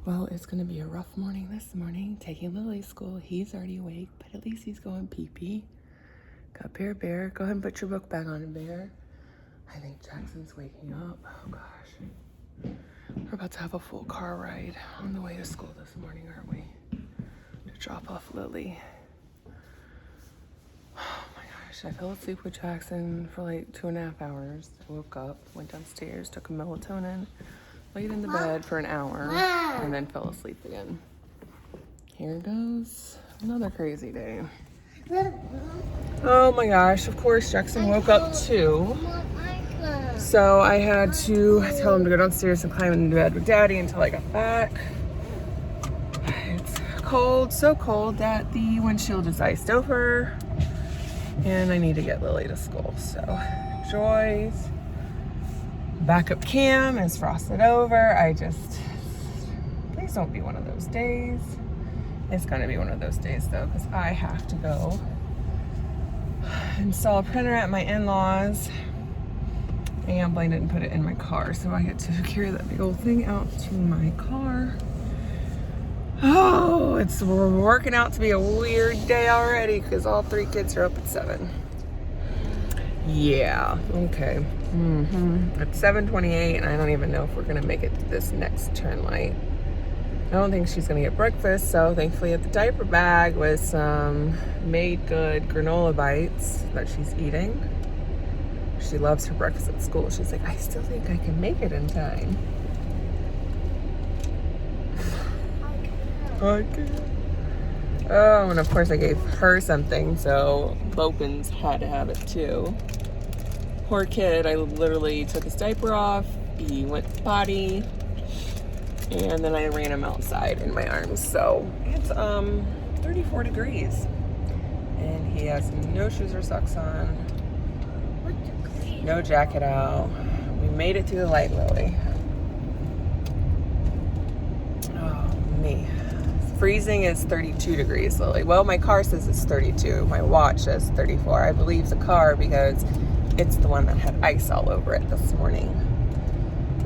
Well, it's going to be a rough morning this morning, taking Lily to school. He's already awake, but at least he's going pee-pee. Got Bear. Go ahead and put your book back on, Bear. I think Jackson's waking up. Oh, gosh. We're about to have a full car ride on the way to school this morning, aren't we? To drop off Lily. Oh, my gosh. I fell asleep with Jackson for like 2.5 hours. I woke up, went downstairs, took a melatonin, laid in the bed for an hour, and then fell asleep again. Here goes another crazy day. Oh my gosh, of course Jackson woke up too. So I had to tell him to go downstairs and climb into bed with Daddy until I got back. It's cold, so cold that the windshield is iced over. And I need to get Lily to school. So Joy's backup cam is frosted over. Please don't be one of those days. It's gonna be one of those days though, because I have to go install a printer at my in-laws, and Blaine didn't put it in my car, so I get to carry that big old thing out to my car. Oh, it's working out to be a weird day already because all 3 kids are up at 7. Yeah, okay. It's 7:28, and I don't even know if we're gonna make it to this next turn light. I don't think she's gonna get breakfast, so thankfully at the diaper bag with some made good granola bites that she's eating. She loves her breakfast at school. She's like, I still think I can make it in time. I can. Oh, and of course I gave her something, so Bopins had to have it too. Poor kid, I literally took his diaper off, he went potty, and then I ran him outside in my arms. So it's 34 degrees, and he has no shoes or socks on, no jacket out. We made it to the light, Lily. Oh, me. Freezing is 32 degrees, Lily. Well, my car says it's 32. My watch says 34. I believe the car because it's the one that had ice all over it this morning.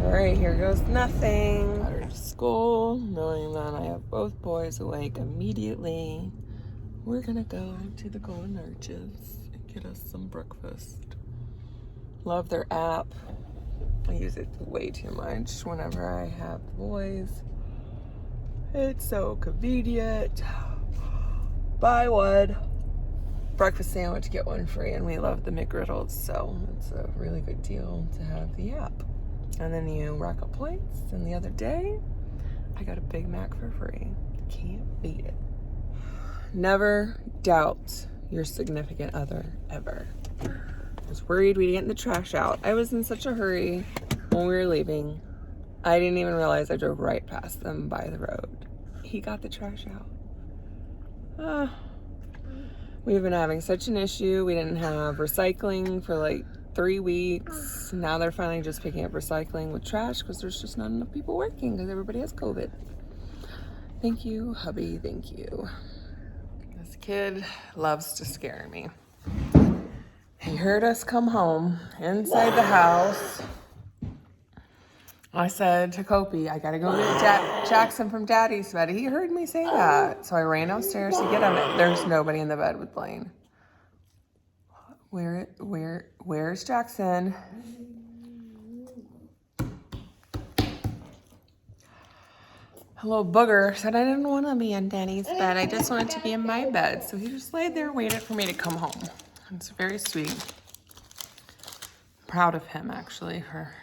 All right, here goes nothing. Got her to school, knowing that I have both boys awake immediately. We're gonna go to the Golden Arches and get us some breakfast. Love their app. I use it way too much whenever I have the boys. It's so convenient. Buy one breakfast sandwich, get one free, and we love the McGriddles, so it's a really good deal to have the app. And then you rack up points, and the other day, I got a Big Mac for free. Can't beat it. Never doubt your significant other, ever. I was worried we'd get the trash out. I was in such a hurry when we were leaving. I didn't even realize I drove right past them by the road. He got the trash out. We've been having such an issue. We didn't have recycling for like 3 weeks. Now they're finally just picking up recycling with trash because there's just not enough people working because everybody has COVID. Thank you, hubby, thank you. This kid loves to scare me. He heard us come home inside the house. I said to Kopi, I gotta go get Jackson from Daddy's bed. He heard me say that. So I ran downstairs to get him. There's nobody in the bed with Blaine. Where's Jackson? Hello, Booger said I didn't want to be in Daddy's bed. I just wanted to be in my bed. So he just laid there and waited for me to come home. It's very sweet. Proud of him, actually, for,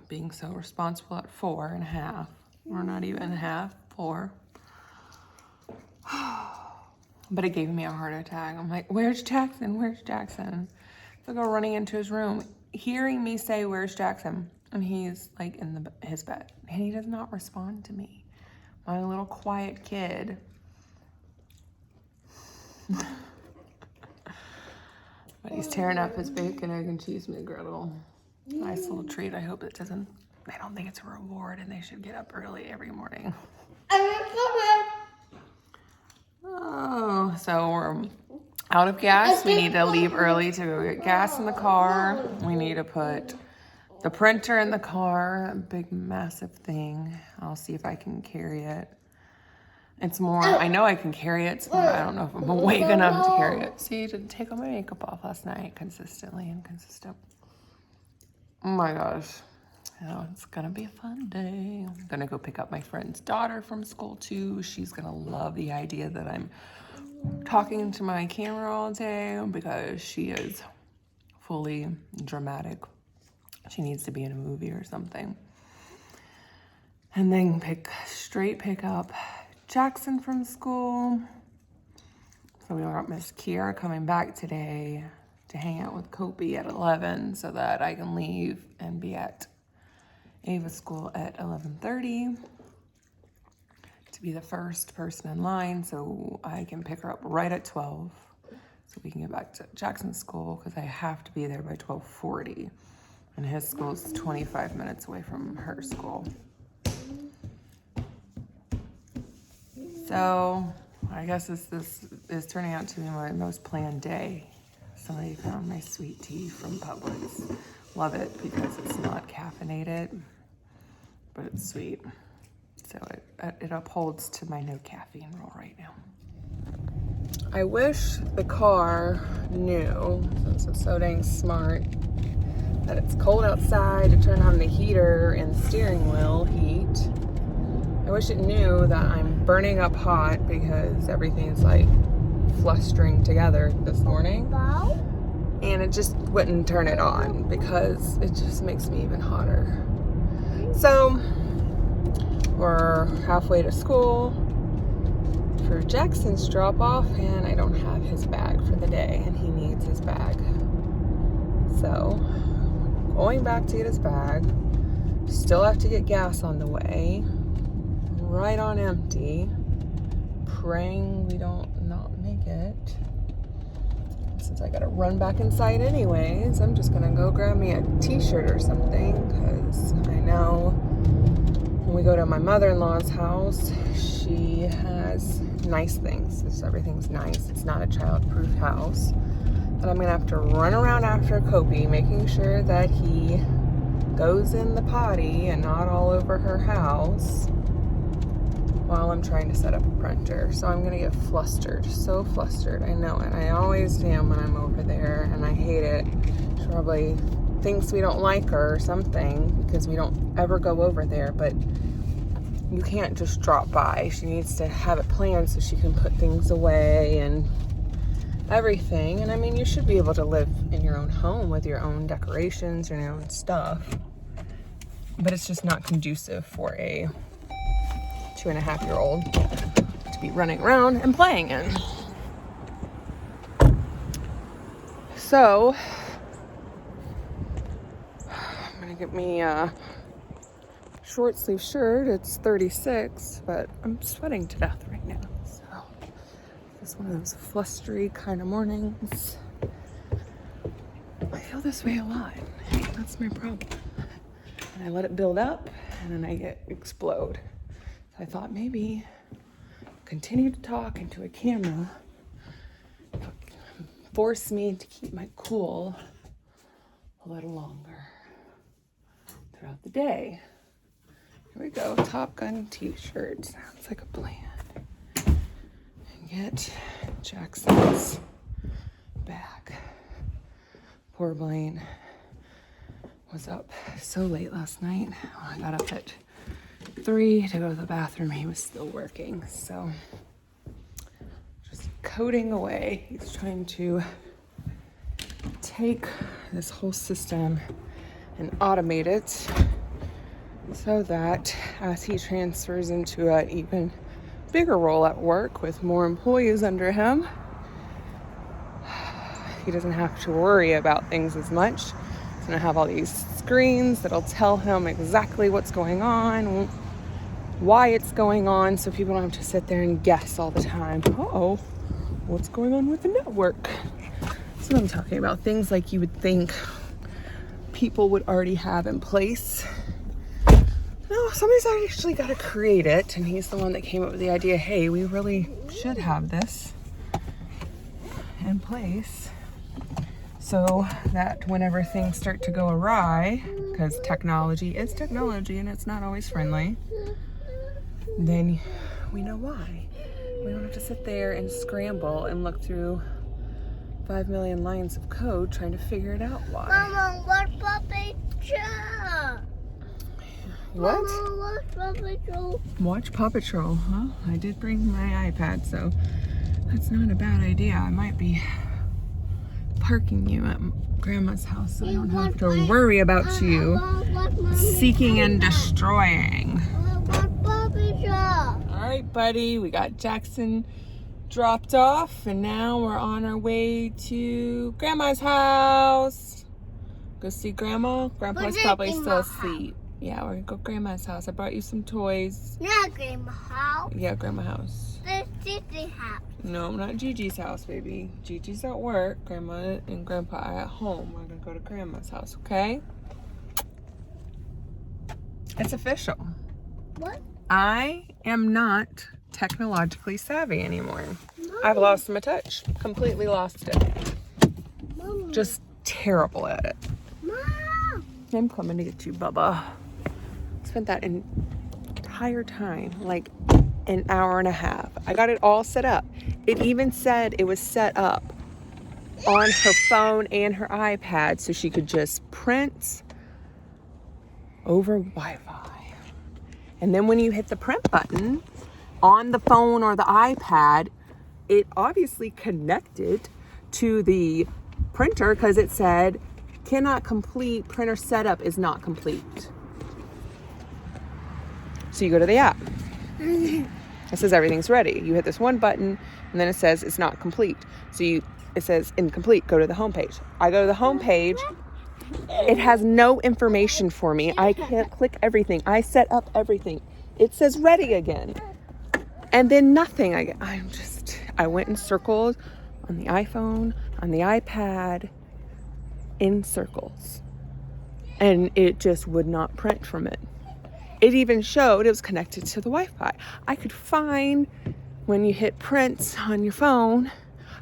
being so responsible at 4.5. Or not even half, 4. But it gave me a heart attack. I'm like, where's Jackson? Where's Jackson? So I go running into his room, hearing me say, where's Jackson? And he's like in his bed. And he does not respond to me. My little quiet kid. But he's tearing up his bacon, egg, and cheese McGriddle. Nice little treat. I hope I don't think it's a reward, and they should get up early every morning. Oh, so we're out of gas. We need to leave early to go get gas in the car. We need to put The printer in the car, a big massive thing. I'll see if I can carry it. It's more, I know I can carry it, so I don't know if I'm awake enough to carry it. See, I didn't take all my makeup off last night, consistently inconsistent. Oh my gosh. Oh, it's gonna be a fun day. I'm gonna go pick up my friend's daughter from school too. She's gonna love the idea that I'm talking to my camera all day because she is fully dramatic. She needs to be in a movie or something. And then pick up Jackson from school. So we got Miss Kiera coming back today to hang out with Kopi at 11 so that I can leave and be at Ava's school at 11:30 to be the first person in line so I can pick her up right at 12 so we can get back to Jackson's school because I have to be there by 12:40 and his school is 25 minutes away from her school. So I guess this is turning out to be my most planned day. Somebody found my sweet tea from Publix. Love it because it's not caffeinated, but it's sweet. So it upholds to my no caffeine rule right now. I wish the car knew, since it's so dang smart, that it's cold outside to turn on the heater and steering wheel heat. I wish it knew that I'm burning up hot because everything's like flustering together this morning. And it just wouldn't turn it on because it just makes me even hotter. So we're halfway to school for Jackson's drop off and I don't have his bag for the day and he needs his bag. So going back to get his bag, still have to get gas on the way, right on empty, praying we don't not make it. Since I gotta run back inside anyways, I'm just gonna go grab me a t-shirt or something because I know when we go to my mother-in-law's house, she has nice things. Everything's nice. It's not a child-proof house. But I'm gonna have to run around after Kopi, making sure that he goes in the potty and not all over her house while I'm trying to set up a printer. So I'm gonna get flustered, so flustered, I know it. I always am when I'm over there and I hate it. She probably thinks we don't like her or something because we don't ever go over there, but you can't just drop by. She needs to have it planned so she can put things away and everything. And I mean, you should be able to live in your own home with your own decorations and your own stuff, but it's just not conducive for a 2.5-year-old to be running around and playing in. So I'm gonna get me a short sleeve shirt. It's 36, but I'm sweating to death right now. So it's one of those flustery kind of mornings. I feel this way a lot. That's my problem. And I let it build up and then I explode. I thought maybe continue to talk into a camera force me to keep my cool a little longer throughout the day. Here we go, Top Gun t-shirt. Sounds like a plan. And get Jackson's bag. Poor Blaine was up so late last night. I got up at 3 to go to the bathroom. He was still working, so just coding away. He's trying to take this whole system and automate it so that as he transfers into an even bigger role at work with more employees under him, he doesn't have to worry about things as much. He's gonna have all these screens that'll tell him exactly what's going on, why it's going on, so people don't have to sit there and guess all the time. Uh-oh, what's going on with the network? That's what I'm talking about. Things like you would think people would already have in place. No, somebody's actually got to create it, and he's the one that came up with the idea, hey, we really should have this in place so that whenever things start to go awry, because technology is technology and it's not always friendly, then we know why. We don't have to sit there and scramble and look through 5 million lines of code trying to figure it out why. Mama, what's Paw Patrol? What? Mama, what's Paw Patrol? Watch Paw Patrol. Well, I did bring my iPad, so that's not a bad idea. I might be parking you at Grandma's house so I don't have to worry about you seeking and destroying. All right, buddy, we got Jackson dropped off, and now we're on our way to Grandma's house. Go see Grandma. Grandpa's probably still asleep. Yeah, we're gonna go to Grandma's house. I brought you some toys. Not Grandma's house. Yeah, Grandma's house. This Gigi's house. No, not Gigi's house, baby. Gigi's at work. Grandma and Grandpa are at home. We're gonna go to Grandma's house, okay? It's official. What? I am not technologically savvy anymore. Mom. I've lost my touch. Completely lost it. Mom. Just terrible at it. Mom. I'm coming to get you, Bubba. Spent that entire time, like an hour and a half. I got it all set up. It even said it was set up on her phone and her iPad so she could just print over Wi-Fi. And then when you hit the print button on the phone or the iPad, it obviously connected to the printer because it said, cannot complete, printer setup is not complete. So you go to the app. It says everything's ready. You hit this one button and then it says it's not complete. So it says incomplete, go to the home page. I go to the home page. It has no information for me. I can't click everything. I set up everything. It says ready again. And then nothing. I went in circles on the iPhone, on the iPad, in circles. And it just would not print from it. It even showed it was connected to the Wi-Fi. I could find, when you hit print on your phone,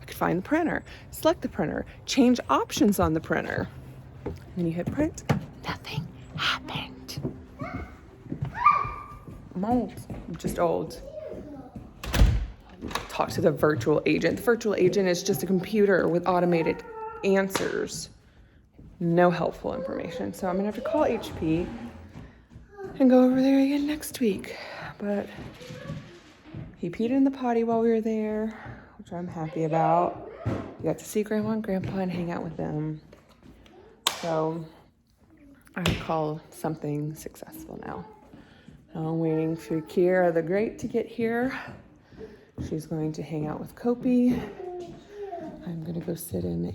I could find the printer, select the printer, change options on the printer. When you hit print, nothing happened. I'm old. I'm just old. Talk to the virtual agent. The virtual agent is just a computer with automated answers. No helpful information. So I'm gonna have to call HP and go over there again next week. But he peed in the potty while we were there, which I'm happy about. We got to see Grandma and Grandpa and hang out with them. So I would call something successful now. I'm waiting for Kiera the Great to get here. She's going to hang out with Kopi. I'm gonna go sit in a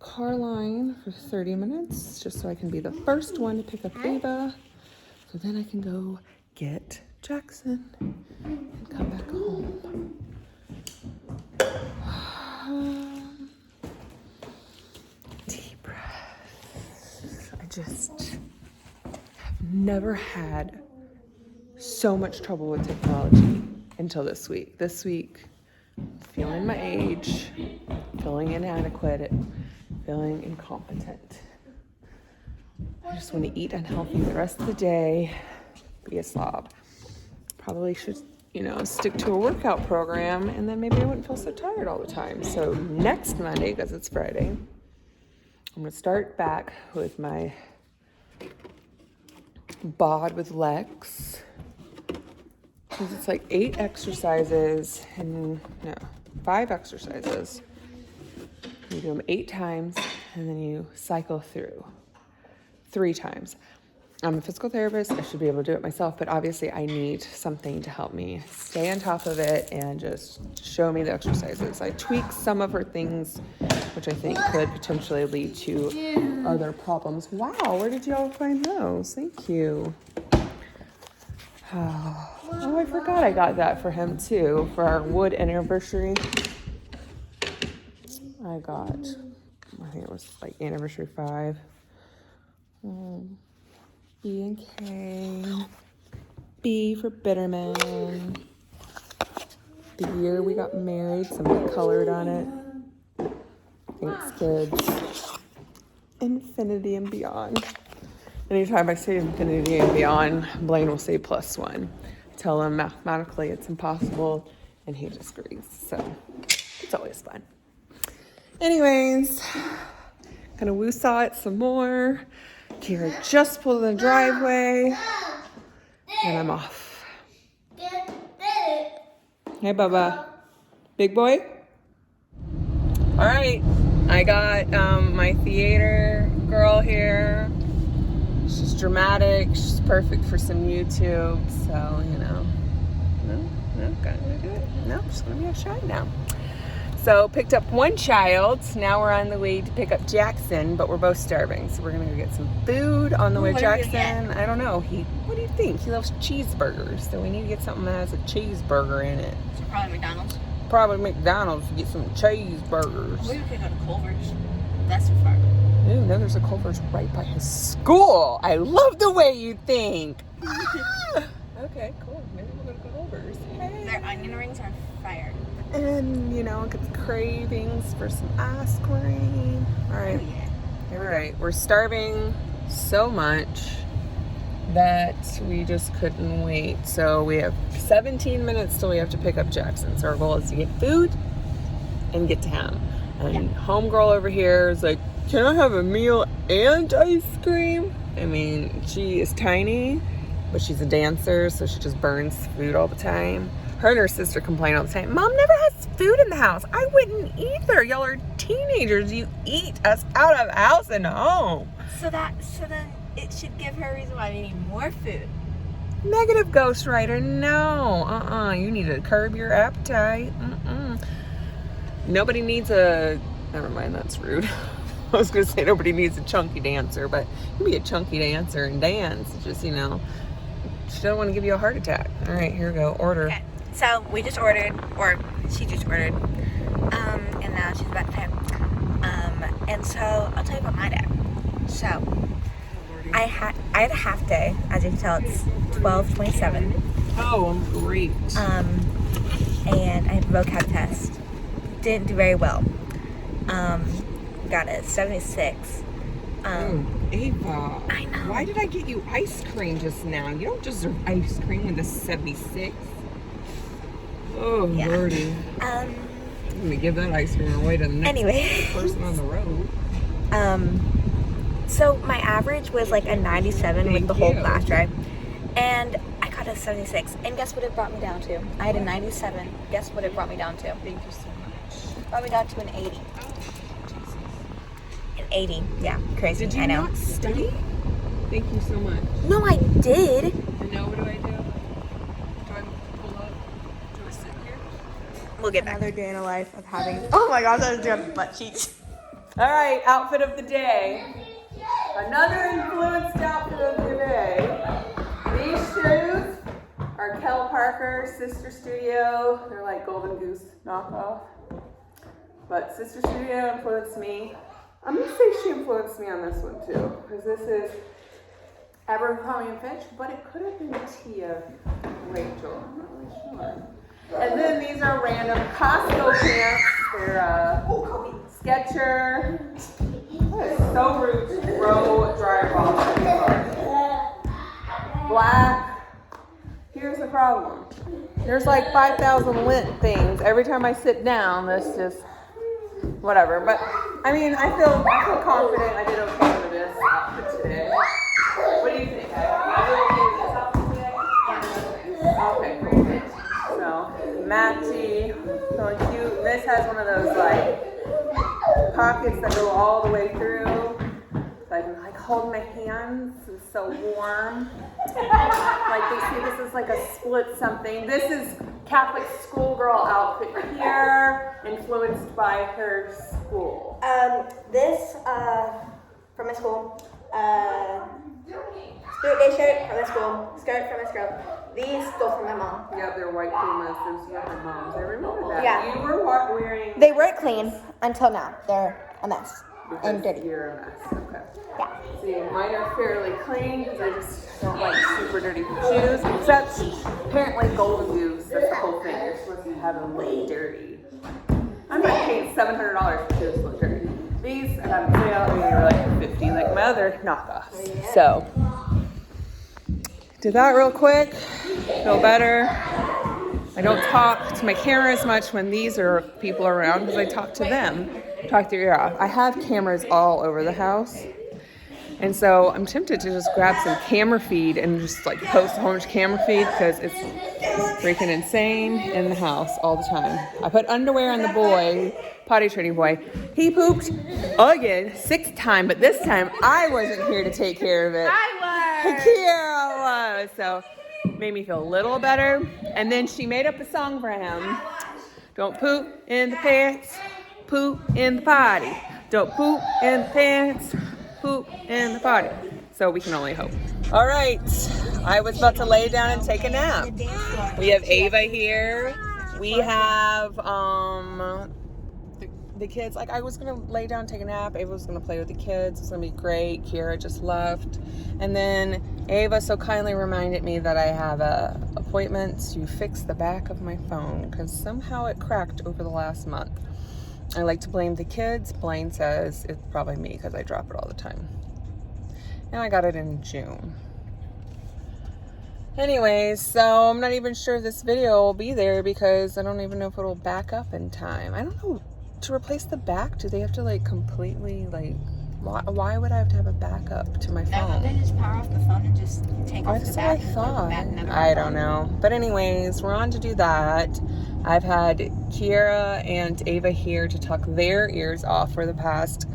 car line for 30 minutes just so I can be the first one to pick up Ava. So then I can go get Jackson and come back home. Deep breaths. I just have never had so much trouble with technology until this week. This week, feeling my age, feeling inadequate, feeling incompetent. I just want to eat unhealthy the rest of the day, be a slob. Probably should, stick to a workout program, and then maybe I wouldn't feel so tired all the time. So next Monday, because it's Friday, I'm going to start back with my bod with Lex. Because it's like 5 exercises. You do them 8 times, and then you cycle through 3 times. I'm a physical therapist. I should be able to do it myself, but obviously I need something to help me stay on top of it and just show me the exercises. I tweaked some of her things, which I think could potentially lead to other problems. Wow, where did y'all find those? Thank you. Oh, I forgot I got that for him too, for our wood anniversary. I think it was like anniversary 5. B and K. B for Bitterman. The year we got married, somebody colored on it. Thanks, kids. Infinity and beyond. Anytime I say infinity and beyond, Blaine will say +1. Tell him mathematically it's impossible, and he disagrees. So it's always fun. Anyways, gonna woo-saw it some more. Kira just pulled in the driveway, and I'm off. Hey, Bubba. Big boy? All right, I got my theater girl here. She's dramatic. She's perfect for some YouTube. So, you know, no, gotta do it. No, she's gonna be shy now. So, picked up one child. Now we're on the way to pick up Jackson, but we're both starving. So we're gonna go get some food on the way to Jackson. I don't know. What do you think? He loves cheeseburgers. So we need to get something that has a cheeseburger in it. So probably McDonald's. Probably McDonald's to get some cheeseburgers. We could go to Culver's. That's too far. Ooh, no, there's a Culver's right by his school. I love the way you think. Okay, cool. Maybe we'll go to Culver's. Hey. Their onion rings are fire. And, you know, get the cravings for some ice cream. All right. Oh, yeah. All right. We're starving so much that we just couldn't wait. So we have 17 minutes till we have to pick up Jackson. So our goal is to get food and get to him. And homegirl over here is like, can I have a meal and ice cream? I mean, she is tiny, but she's a dancer, so she just burns food all the time. Her and her sister complain all the time. Mom never has food in the house. I wouldn't either. Y'all are teenagers. You eat us out of house and home. So then it should give her a reason why we need more food. Negative ghostwriter. No. You need to curb your appetite. Nobody needs a... Never mind, that's rude. I was going to say nobody needs a chunky dancer, but you can be a chunky dancer and dance. It's just, you know, she doesn't want to give you a heart attack. All right, here we go. Order. Okay. So we just ordered, or she just ordered, and now she's about to pay. And so I'll tell you about my day. So I had a half day. As you can tell, it's 12:27. Oh, great. And I had a vocab test. Didn't do very well. Got a 76. Ava. I know. Why did I get you ice cream just now? You don't deserve ice cream with a 76. Oh, Yeah. Lordy. I'm going to give that ice cream away to the next person on the road. So my average was like a 97 with the whole class, right? And I got a 76. And guess what it brought me down to? I had a 97. Guess what it brought me down to? Thank you so much. Brought me down to an 80. An 80. Yeah, crazy. Did you I know. not study? Thank you so much. No, I did. And now what do I do? Do I pull up? Do I sit here? We'll get back. Another day in a life of having. Oh my gosh, I was doing butt cheeks. All right, outfit of the day. Another influenced outfit of the day. These shoes are Kel Parker, Sister Studio. They're like Golden Goose knockoff. But Sister Studio influenced me. I'm gonna say she influenced me on this one too, because this is Abercrombie and Fitch, but it could have been Tia Rachel. I'm not really sure. And then these are random Costco pants. They're Sketcher. That is so rude to throw dryer balls in the car. Black. Here's the problem. There's like 5,000 lint things. Every time I sit down, this just whatever. But I mean, I feel confident. I did okay for this outfit today. What do you think? I did okay with this outfit today? Yeah. Okay, great. So matchy, so cute. This has one of those like pockets that go all the way through. So I can like hold my hands. It's so warm. Like they see this is like a split something. This is Catholic schoolgirl outfit here, influenced by her school. This from my school. Spirit Day shirt from my school. Skirt from my school. These stole from my mom. Yeah, they're white Pumas. Those are her moms. I remember that. Yeah. You were wearing. They weren't clean until now. They're a mess and dirty. You're a mess. Okay. Yeah. See, mine are fairly clean because I just don't like super dirty shoes. Except apparently Golden Goose. That's the whole thing. You're supposed to have them way dirty. I'm not paying $700 for shoes that look dirty. These I got on sale. I mean, they were like 50, like my other knockoffs. So, did that real quick. Feel better. I don't talk to my camera as much when these are people around because I talk to them. Talk their ear off. I have cameras all over the house. And so I'm tempted to just grab some camera feed and just like post a whole bunch of camera feed because it's freaking insane in the house all the time. I put underwear on the boy, potty training boy. He pooped again, 6th time, but this time I wasn't here to take care of it. Kira was. So made me feel a little better. And then she made up a song for him. Don't poop in the pants, poop in the potty. Don't poop in the pants, poop in the potty. So we can only hope. All right, I was about to lay down and take a nap. We have Ava here. We have the kids. Like I was gonna lay down and take a nap. Ava was gonna play with the kids. It's gonna be great. Kira just left. And then Ava so kindly reminded me that I have a appointment to fix the back of my phone because somehow it cracked over the last month. I like to blame the kids. Blaine says it's probably me because I drop it all the time. And I got it in June. Anyways, so I'm not even sure this video will be there because I don't even know if it'll back up in time. I don't know. To replace the back, do they have to like completely like, why would I have to have a backup to my phone? No, they just power off the phone and just take off the back. That's what I thought. I don't know. But anyways, we're on to do that. I've had Kira and Ava here to tuck their ears off for the past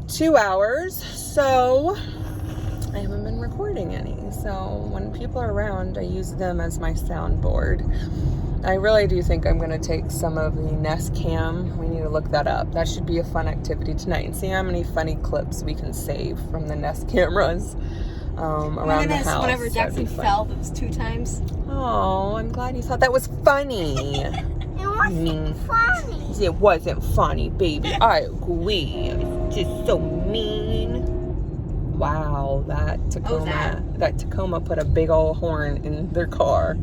2 hours. So I haven't been recording any. So when people are around, I use them as my soundboard. I really do think I'm going to take some of the Nest Cam. We need to look that up. That should be a fun activity tonight and see how many funny clips we can save from the Nest cameras around the house. Whenever Jackson fell, that was 2 times. Oh, I'm glad you thought that was funny. It wasn't funny. It wasn't funny, baby. I agree. It's just so mean. Wow, that Tacoma put a big old horn in their car.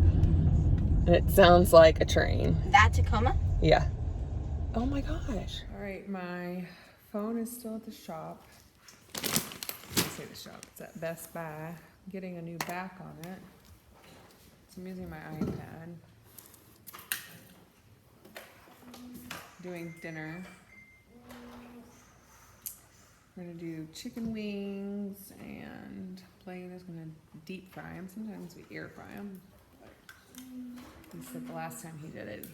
It sounds like a train. That Tacoma? Yeah. Oh my gosh. All right, my phone is still at the shop. I say the shop. It's at Best Buy. I'm getting a new back on it. So I'm using my iPad. Doing dinner. We're gonna do chicken wings and Blaine is gonna deep fry them. Sometimes we air fry them. He said the last time he did it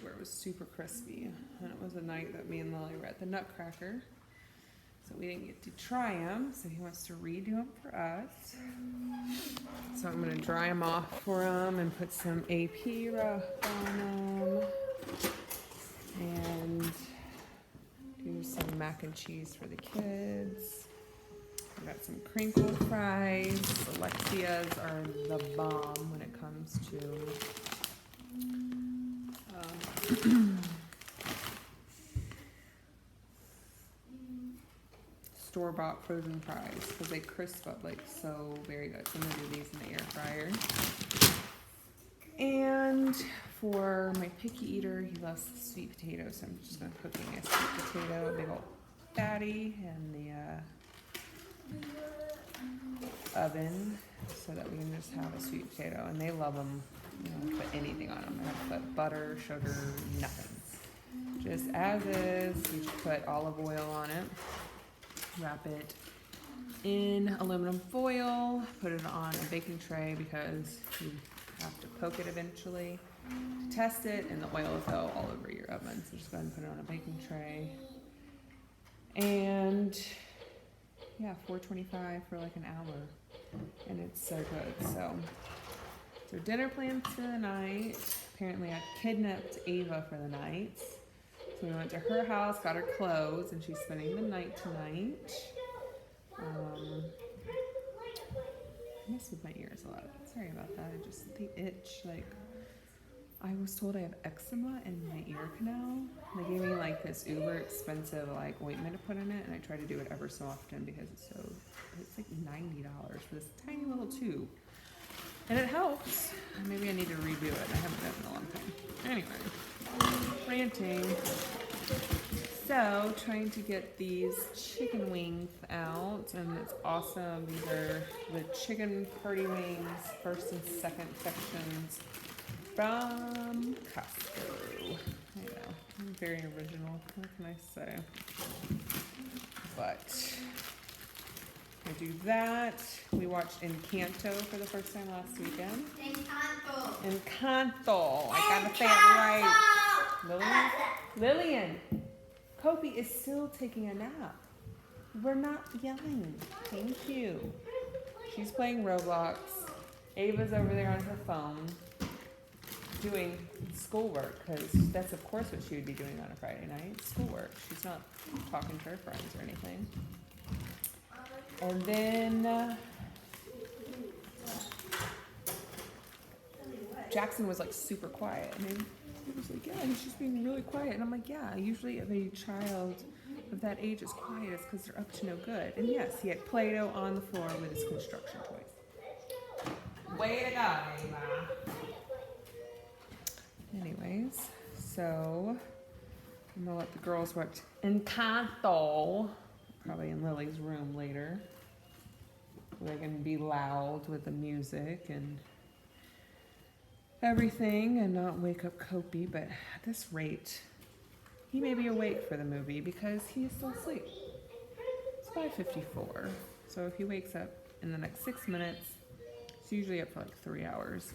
where it was super crispy. And it was a night that me and Lily were at the Nutcracker. So we didn't get to try them. So he wants to redo them for us. So I'm going to dry them off for him and put some AP rough on them. And do some mac and cheese for the kids. I got some crinkle fries. Alexia's are the bomb when it comes to store-bought frozen fries because they crisp up like so very good. So I'm gonna do these in the air fryer. And for my picky eater, he loves sweet potatoes, so I'm just gonna cook a sweet potato, a big old fatty, in the oven so that we can just have a sweet potato. And they love them. You don't put anything on them. I don't put butter, sugar, nothing. Just as is. You just put olive oil on it. Wrap it in aluminum foil. Put it on a baking tray because you have to poke it eventually to test it, and the oil will go all over your oven. So just go ahead and put it on a baking tray. And yeah, $4.25 for like an hour, and it's so good. So dinner plans for the night. Apparently I kidnapped Ava for the night. So we went to her house, got her clothes, and she's spending the night tonight. I mess with my ears a lot. Sorry about that. They itch. Like, I was told I have eczema in my ear canal. They gave me like this uber expensive like ointment to put in it, and I try to do it ever so often because it's like $90 for this tiny little tube. And it helps. Maybe I need to redo it. I haven't done it in a long time. Anyway, ranting. So, trying to get these chicken wings out, and it's awesome. These are the chicken party wings, first and second sections from Costco. I know, very original. What can I say? But I do that. We watched Encanto for the first time last weekend. Encanto. I gotta say it right. Lillian. Kobe is still taking a nap. We're not yelling. Thank you. She's playing Roblox. Ava's over there on her phone doing schoolwork, because that's of course what she would be doing on a Friday night. Schoolwork. She's not talking to her friends or anything. And then Jackson was like super quiet. I mean, he was like, yeah, he's just being really quiet. And I'm like, yeah, usually if a child of that age is quiet, it's because they're up to no good. And yes, he had Play-Doh on the floor with his construction toys. Way to go, Ava. Anyways, so I'm gonna let the girls watch Encanto, probably in Lily's room later. They're gonna be loud with the music and everything and not wake up Kopi, but at this rate, he may be awake for the movie because he is still asleep. It's 5:54, so if he wakes up in the next 6 minutes, he's usually up for like 3 hours.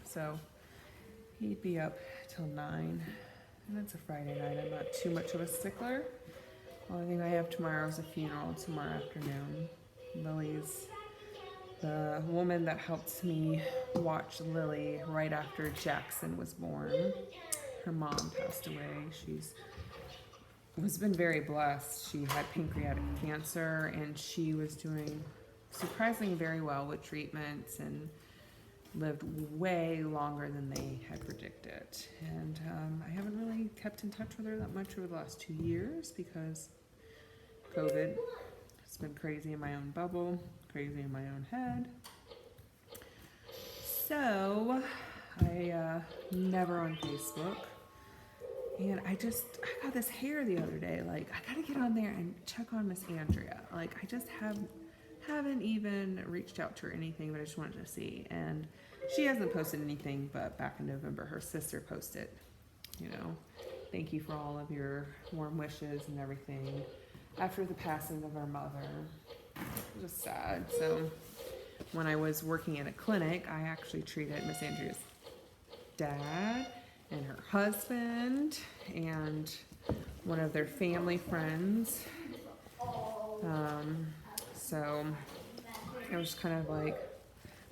So he'd be up till 9, and it's a Friday night. I'm not too much of a stickler. Only thing I have tomorrow is a funeral tomorrow afternoon. Lily's the woman that helped me watch Lily right after Jackson was born. Her mom passed away. She's been very blessed. She had pancreatic cancer, and she was doing surprisingly very well with treatments and lived way longer than they had predicted. And I haven't really kept in touch with her that much over the last 2 years because COVID. It's been crazy in my own bubble, crazy in my own head. So I never on Facebook. And I got this hair the other day. Like, I gotta get on there and check on Miss Andrea. Like, I just haven't even reached out to her or anything, but I just wanted to see. And she hasn't posted anything, but back in November, her sister posted, you know, thank you for all of your warm wishes and everything after the passing of our mother. It was just sad. So when I was working in a clinic, I actually treated Miss Andrea's dad and her husband and one of their family friends. So it was kind of like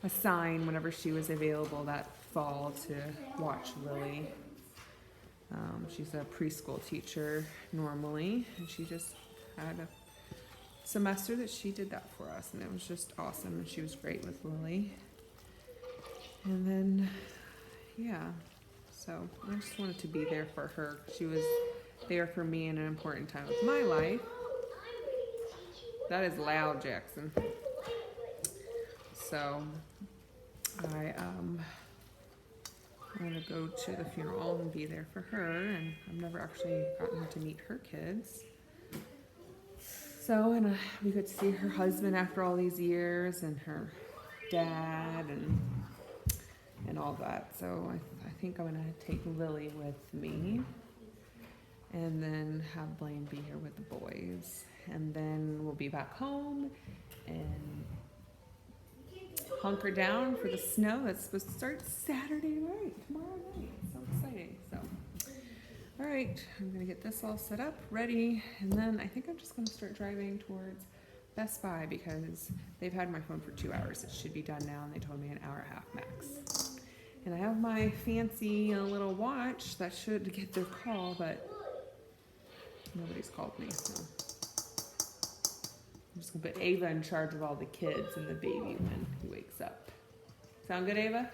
a sign whenever she was available that fall to watch Lily. She's a preschool teacher normally, and she just had a semester that she did that for us, and it was just awesome, and she was great with Lily. And then, yeah, so I just wanted to be there for her. She was there for me in an important time of my life. That is loud, Jackson. So I'm going to go to the funeral and be there for her, and I've never actually gotten to meet her kids. So, and we got to see her husband after all these years, and her dad, and all that. So I think I'm going to take Lily with me, and then have Blaine be here with the boys. And then we'll be back home and hunker down for the snow that's supposed to start Saturday night, tomorrow night. So exciting. So, all right, I'm gonna get this all set up, ready, and then I think I'm just gonna start driving towards Best Buy because they've had my phone for 2 hours. It should be done now, and they told me an hour and a half max. And I have my fancy little watch that should get their call, but nobody's called me, so I'm just gonna put Ava in charge of all the kids and the baby when he wakes up. Sound good, Ava?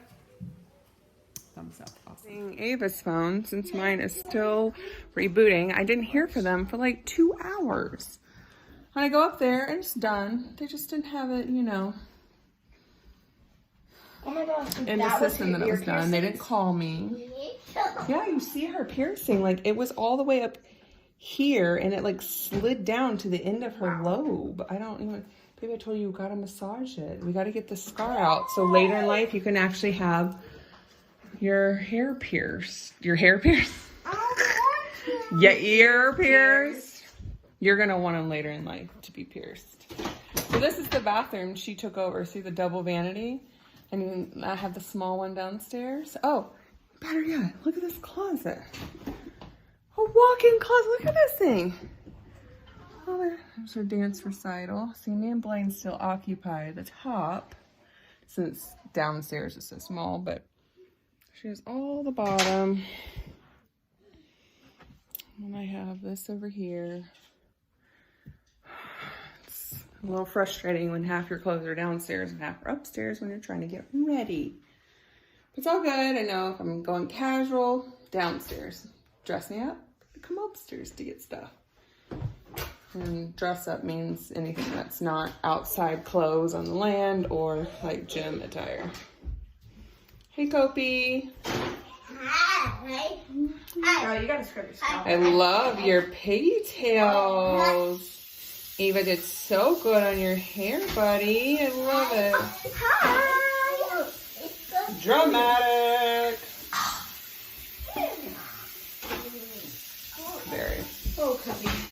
Thumbs up. Awesome. Ava's phone, since mine is still rebooting. I didn't hear from them for like 2 hours. When I go up there and it's done, they just didn't have it, you know, Oh my gosh, in the system that it was done. They didn't call me. Yeah, you see her piercing. Like, it was all the way up here and it like slid down to the end of her lobe. I don't even, baby, I told you gotta massage it. We gotta get the scar out. So later in life, you can actually have your hair pierced. Your hair pierced? Your ear pierced? You're gonna want them later in life to be pierced. So this is the bathroom she took over. See the double vanity? And I have the small one downstairs. Oh, better yet, look at this closet. A walk-in closet. Look at this thing. Oh, there's her dance recital. See, me and Blaine still occupy the top since downstairs is so small, but she has all the bottom. And I have this over here. It's a little frustrating when half your clothes are downstairs and half are upstairs when you're trying to get ready. But it's all good. I know if I'm going casual, downstairs. Dress me up, come upstairs to get stuff. And dress up means anything that's not outside clothes on the land or like gym attire. Hey, Kopi. Hi. Oh, you gotta scrub your scalp. I love your pigtails. Eva did so good on your hair, buddy. I love it. Hi. Dramatic.